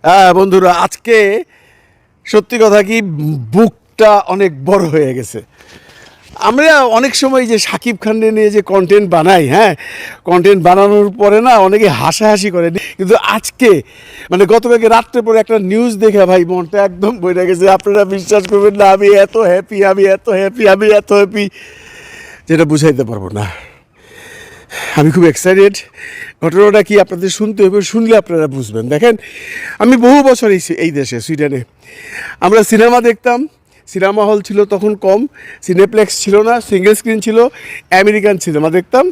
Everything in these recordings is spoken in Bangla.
হ্যাঁ বন্ধুরা, আজকে সত্যি কথা কি বুকটা অনেক বড় হয়ে গেছে। আমরা অনেক সময় যে শাকিব খানকে নিয়ে যে কন্টেন্ট বানাই, হ্যাঁ, কন্টেন্ট বানানোর পরে না অনেকে হাসাহাসি করে, কিন্তু আজকে মানে গতকালকে রাত্রে পরে একটা নিউজ দেখে ভাই মনটা একদম বইটা গেছে। আপনারা বিশ্বাস করবেন না, আমি এত হ্যাপি যেটা বুঝাইতে পারবো না। আমি খুব এক্সাইটেড। ঘটনাটা কি আপনাদের শুনতে হবে, শুনলে আপনারা বুঝবেন। দেখেন, আমি বহু বছর এই দেশে সুইডেনে আমরা সিনেমা দেখতাম। সিনেমা হল ছিল তখন কম, সিনেপ্লেক্স ছিল না, সিঙ্গেল স্ক্রিন ছিল। আমেরিকান সিনেমা দেখতাম,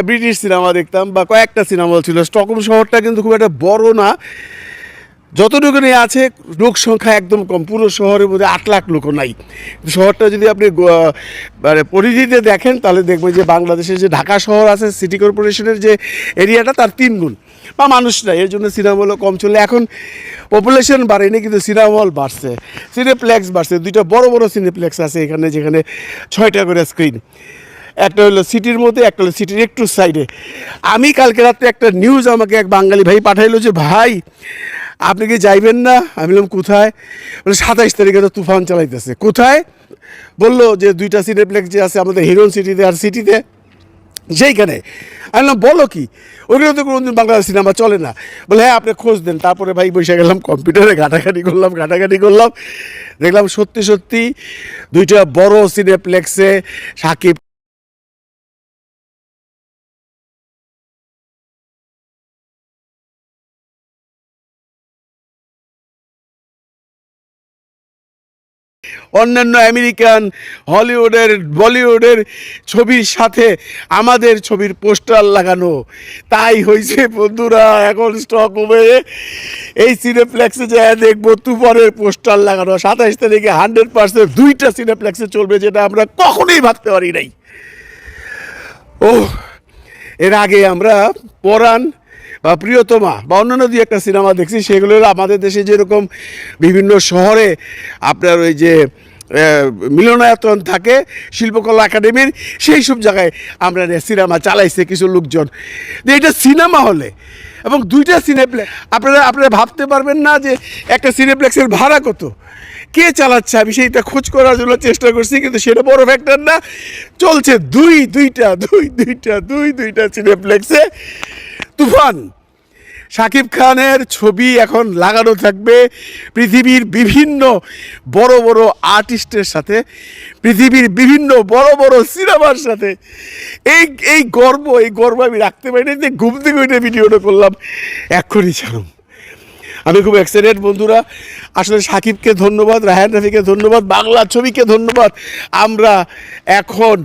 ব্রিটিশ সিনেমা দেখতাম, বা কয়েকটা সিনেমা হল ছিল। স্টকহোম শহরটা কিন্তু খুব একটা বড় না, যতটুকুনি আছে লোক সংখ্যা একদম কম। পুরো শহরের মধ্যে 8 লাখ লোকও নাই। শহরটা যদি আপনি মানে পরিধিতে দেখেন তাহলে দেখবেন যে বাংলাদেশের যে ঢাকা শহর আছে, সিটি কর্পোরেশনের যে এরিয়াটা তার 3 গুণ, বা মানুষ নাই, এর জন্য সিনেমা হলও কম চলে। এখন পপুলেশন বাড়েনি কিন্তু সিনেমা হল বাড়ছে, সিনেপ্লেক্স বাড়ছে। 2টা বড় বড় সিনেপ্লেক্স আছে এখানে, যেখানে 6টা করে স্ক্রিন। একটা হলো সিটির মধ্যে, একটা হলো সিটির একটু সাইডে। আমি কালকে রাত্রে একটা নিউজ আমাকে এক বাঙালি ভাই পাঠাইলো যে ভাই আপনি কি যাইবেন না? আমি বললাম কোথায়? বলে 27 তারিখে তো তুফান চালাইতেছে। কোথায়? বললো যে 2টা সিনেপ্লেক্স যে আছে আমাদের হিরন সিটিতে আর সিটিতে, সেইখানে। আমি বললাম বলো কি, ওইখানে তো কোনোদিন বাংলা সিনেমা চলে না। বলে হ্যাঁ আপনি খোঁজ দেন। তারপরে ভাই বসে গেলাম কম্পিউটারে, ঘাটাঘাটি করলাম, দেখলাম সত্যি 2টা বড় সিনেপ্লেক্সে সাকিব অন্যান্য আমেরিকান, হলিউডের, বলিউডের ছবির সাথে আমাদের ছবির পোস্টার লাগানো। তাই হয়েছে বন্ধুরা, এখন স্টকহোমে এই সিনেপ্লেক্সে যায় দেখবো তুফানের পোস্টার লাগানো। 27 তারিখে 100% 2টা সিনেপ্লেক্সে চলবে, যেটা আমরা কখনোই ভাবতে পারি নাই। ও, এর আগে আমরা পরাণ বা প্রিয়তমা বা অন্যান্য 2-1টা সিনেমা দেখছি। সেগুলো আমাদের দেশে যেরকম বিভিন্ন শহরে আপনার ওই যে মিলনায়তন থাকে, শিল্পকলা একাডেমির, সেই সব জায়গায় আমরা সিনেমা চালাইছে কিছু লোকজন। এটা সিনেমা হলে এবং 2টা সিনেপ্লেক্স। আপনারা ভাবতে পারবেন না যে একটা সিনেপ্লেক্সের ভাড়া কত, কে চালাচ্ছে। আমি সেইটা খোঁজ করার জন্য চেষ্টা করছি, কিন্তু সেটা বড় ফ্যাক্টর না। চলছে দুইটা সিনেপ্লেক্সে তুফান। শাকিব খানের ছবি এখন লাগানো থাকবে পৃথিবীর বিভিন্ন বড় বড় আর্টিস্টের সাথে, পৃথিবীর বিভিন্ন বড় বড় সিনেমার সাথে। এই গর্ব আমি রাখতে পারি না যে ঘুম থেকে ওইটা ভিডিওটা করলাম, এক্ষুনি ছাড়ুন। আমি খুব এক্সাইটেড বন্ধুরা। আসলে সাকিবকে ধন্যবাদ, রায়হান রাফিকে ধন্যবাদ, বাংলা ছবিকে ধন্যবাদ। আমরা এখন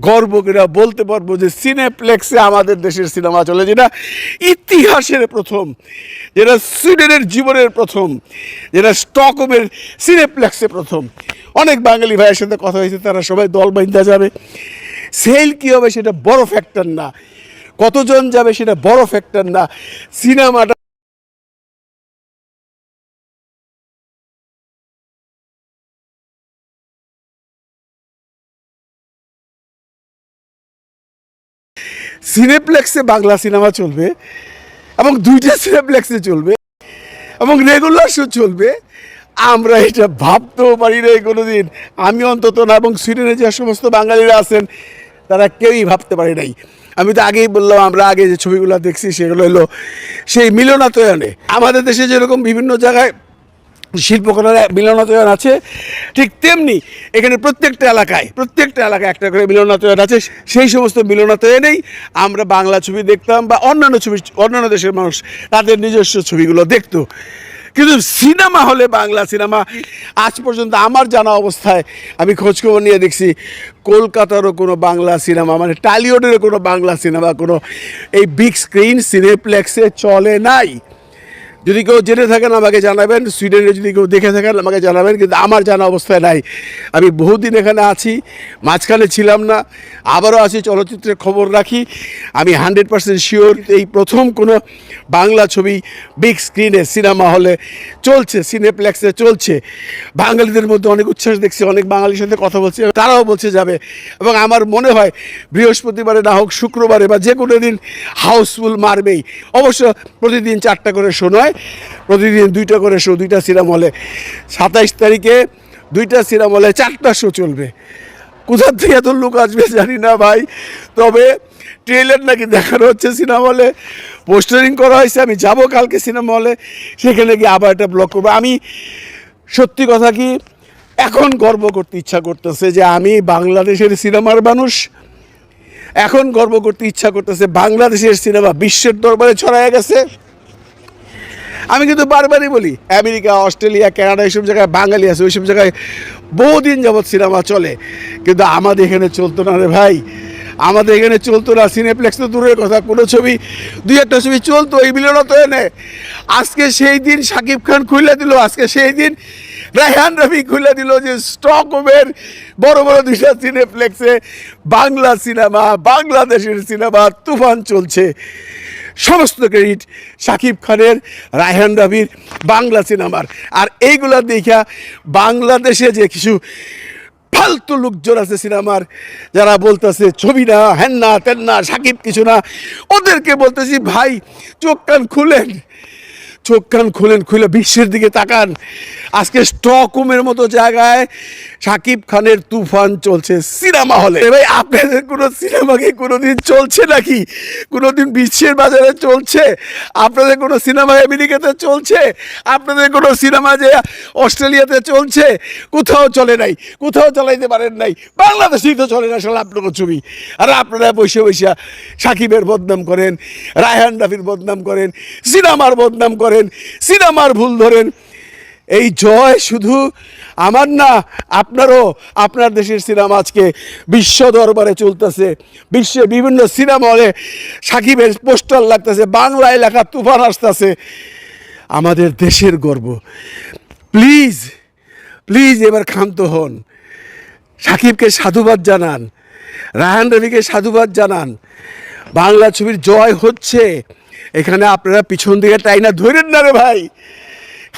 গর্ব করে বলতে পারবো যে সিনেপ্লেক্সে আমাদের দেশের সিনেমা চলে, যেটা ইতিহাসের প্রথম, যেটা সুইডেনের জীবনের প্রথম, যেটা স্টকহোমের সিনেপ্লেক্সে প্রথম। অনেক বাঙালি ভাইয়ের সাথে কথা হয়েছে, তারা সবাই দল বাঁধা যাবে। সেল কী হবে সেটা বড় ফ্যাক্টর না, কতজন যাবে সেটা বড় ফ্যাক্টর না। সিনেমাটা সিনেপ্লেক্সে বাংলা সিনেমা চলবে এবং 2টা সিনেপ্লেক্সে চলবে এবং রেগুলার শো চলবে। আমরা এটা ভাবতেও পারি না কোনোদিন, আমি অন্তত না, এবং সুইডেনে যে সমস্ত বাঙালিরা আছেন তারা কেউই ভাবতে পারে নাই। আমি তো আগেই বললাম, আমরা আগে যে ছবিগুলো দেখছি সেগুলো হলো সেই মিলনায়তনে। আমাদের দেশে যেরকম বিভিন্ন জায়গায় শিল্পকলার মিলনায়তন আছে, ঠিক তেমনি এখানে প্রত্যেকটা এলাকায় একটা করে মিলনায়তন আছে। সেই সমস্ত মিলনায়তনেই আমরা বাংলা ছবি দেখতাম, বা অন্যান্য দেশের মানুষ তাদের নিজস্ব ছবিগুলো দেখতো। কিন্তু সিনেমা হলে বাংলা সিনেমা আজ পর্যন্ত আমার জানা অবস্থায়, আমি খোঁজখবর নিয়ে দেখছি, কলকাতারও কোনো বাংলা সিনেমা, মানে টলিউডেরও কোনো বাংলা সিনেমা কোনো এই বিগ স্ক্রিন সিনেপ্লেক্সে চলে নাই। যদি কেউ জেনে থাকেন আমাকে জানাবেন, সুইডেনে যদি কেউ দেখে থাকেন আমাকে জানাবেন, কিন্তু আমার জানা অবস্থায় নাই। আমি বহুদিন এখানে আছি, মাঝখানে ছিলাম না, আবারও আছি, চলচ্চিত্রের খবর রাখি। আমি 100% শিওর এই প্রথম কোনো বাংলা ছবি বিগ স্ক্রিনে সিনেমা হলে চলছে, সিনেপ্লেক্সে চলছে। বাঙালিদের মধ্যে অনেক উচ্ছ্বাস দেখছি, অনেক বাঙালির সাথে কথা বলছি, তারাও বলছে যাবে। এবং আমার মনে হয় বৃহস্পতিবারে না হোক শুক্রবারে বা যে কোনো দিন হাউসফুল মারবেই। অবশ্য প্রতিদিন 4টা করে শো নয়, প্রতিদিন 2টা করে শো, 2টা সিনেমা হলে। 27 তারিখে 2টা সিনেমা হলে 4টা শো চলবে। কোথা থেকে এত লোক আসবে জানি না ভাই, তবে ট্রেলার নাকি দেখানো হচ্ছে সিনেমা হলে, পোস্টারিং করা হয়েছে। আমি যাব কালকে সিনেমা হলে, সেখানে গিয়ে আবার একটা ব্লগ করবো। আমি সত্যি কথা কি এখন গর্ব করতে ইচ্ছা করতেছে যে আমি বাংলাদেশের সিনেমার মানুষ। এখন গর্ব করতে ইচ্ছা করতেছে বাংলাদেশের সিনেমা বিশ্বের দরবারে ছড়ায় গেছে। আমি কিন্তু বারবারই বলি, আমেরিকা, অস্ট্রেলিয়া, কানাডা এইসব জায়গায় বাঙালি আছে, ওইসব জায়গায় বহুদিন যাবৎ সিনেমা চলে, কিন্তু আমাদের এখানে চলতো না রে ভাই। আমাদের এখানে চলতো না। সিনেপ্লেক্স তো দূরের কথা, কোনো ছবি 2-1টা ছবি চলতো, এই মিলনও তো এনে। আজকে সেই দিন শাকিব খান খুলে দিল, আজকে সেই দিন রায়হান রাফি খুলে দিল যে স্টকহোমের বড় বড় 2টা সিনেপ্লেক্সে বাংলা সিনেমা, বাংলাদেশের সিনেমা তুফান চলছে। সমস্ত ক্রেডিট শাকিব খানের, রায়হান রাফির, বাংলা সিনেমার। আর এইগুলা দেখা বাংলাদেশে যে কিছু ফালতু লোকজন আছে সিনেমার, যারা বলতেছে ছবি না, হ্যান না, তেন না, শাকিব কিছু না, ওদেরকে বলতেছি ভাই চোখ কান খুলেন, চোখ কান খুলেন, খুলে বিশ্বের দিকে তাকান। আজকে স্টকহোমের মতো জায়গায় শাকিব খানের তুফান চলছে সিনেমা হলে। ভাই আপনাদের কোনো সিনেমা কি কোনোদিন চলছে নাকি? কোনোদিন বিশ্বের বাজারে চলছে? আপনাদের কোনো সিনেমা আমেরিকাতে চলছে? আপনাদের কোনো সিনেমা যে অস্ট্রেলিয়াতে চলছে? কোথাও চলে নাই, কোথাও চালাইতে পারেন নাই। বাংলাদেশেই তো চলে না আসলে আপনার ছবি। আর আপনারা বসে বসে শাকিবের বদনাম করেন, রায়হান রাফির বদনাম করেন, সিনেমার বদনাম করেন, সিনেমার ভুল ধরেন। এই জয় শুধু আমার না, আপনারও। আপনার দেশের সিনেমা আজকে বিশ্ব দরবারে চলতেছে। বিশ্বে বিভিন্ন সিনেমা হলে সাকিবের পোস্টার লাগতেছে, বাংলায় লেখা তুফান আসতেছে। আমাদের দেশের গর্ব। প্লিজ প্লিজ এবার ক্ষান্ত হন, সাকিবকে সাধুবাদ জানান, রায়হান রফিকে সাধুবাদ জানান। বাংলা ছবির জয় হচ্ছে। এখানে আপনারা পিছন দিকে টাইনা ধরেন না রে ভাই।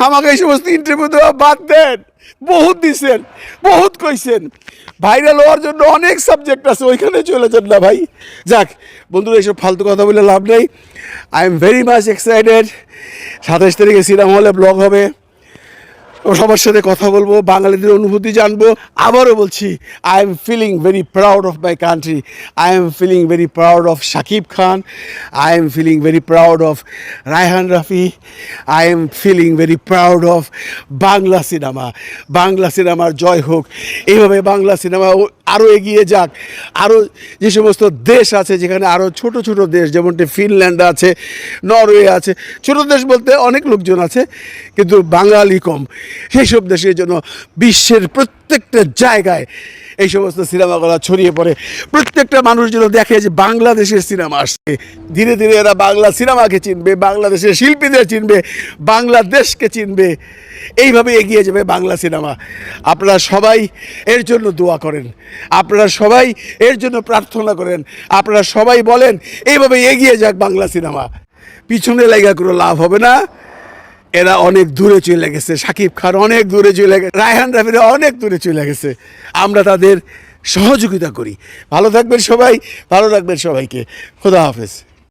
আমাকে এই সমস্ত ইন্টারভিউ দেওয়া বাদ দেন। বহুত দিছেন, বহুত কইছেন, ভাইরাল হওয়ার জন্য অনেক সাবজেক্ট আছে, ওইখানে চলে যান না ভাই। যাক বন্ধুরা, এইসব ফালতু কথা বলে লাভ নেই। I am very much excited. 27 তারিখে সিনেমা হলে ব্লগ হবে, ও সবার সাথে কথা বলবো, বাঙালিদের অনুভূতি জানবো। আবারও বলছি, I am feeling very proud of my country. I am feeling very proud of Shakib Khan. I am feeling very proud of Raihan Rafi. I am feeling very proud of Bangla cinema. Bangla সিনেমার জয় হোক। এইভাবে বাংলা সিনেমা আরও এগিয়ে যাক। আরও যে সমস্ত দেশ আছে, যেখানে আরও ছোট ছোট দেশ, যেমনটি ফিনল্যান্ড আছে, নরওয়ে আছে, ছোট দেশ বলতে অনেক লোকজন আছে কিন্তু বাঙালি কম, সেই সব দেশের জন্য বিশ্বের প্রত্যেকটা জায়গায় এই সমস্ত সিনেমাগুলো ছড়িয়ে পড়ে। প্রত্যেকটা মানুষ যেন দেখে যে বাংলাদেশের সিনেমা আসছে। ধীরে ধীরে এরা বাংলা সিনেমাকে চিনবে, বাংলাদেশের শিল্পীদের চিনবে, বাংলাদেশকে চিনবে। এইভাবে এগিয়ে যাবে বাংলা সিনেমা। আপনারা সবাই এর জন্য দোয়া করেন, আপনারা সবাই এর জন্য প্রার্থনা করেন, আপনারা সবাই বলেন এইভাবে এগিয়ে যাক বাংলা সিনেমা। পিছনে লাগা কোনো লাভ হবে না। এরা অনেক দূরে চলে গেছে, শাকিব খান অনেক দূরে চলে গেছে, রায়হান রাফিরা অনেক দূরে চলে গেছে। আমরা তাদের সহযোগিতা করি। ভালো থাকবেন সবাই, ভালো রাখবেন সবাইকে। খোদা হাফেজ।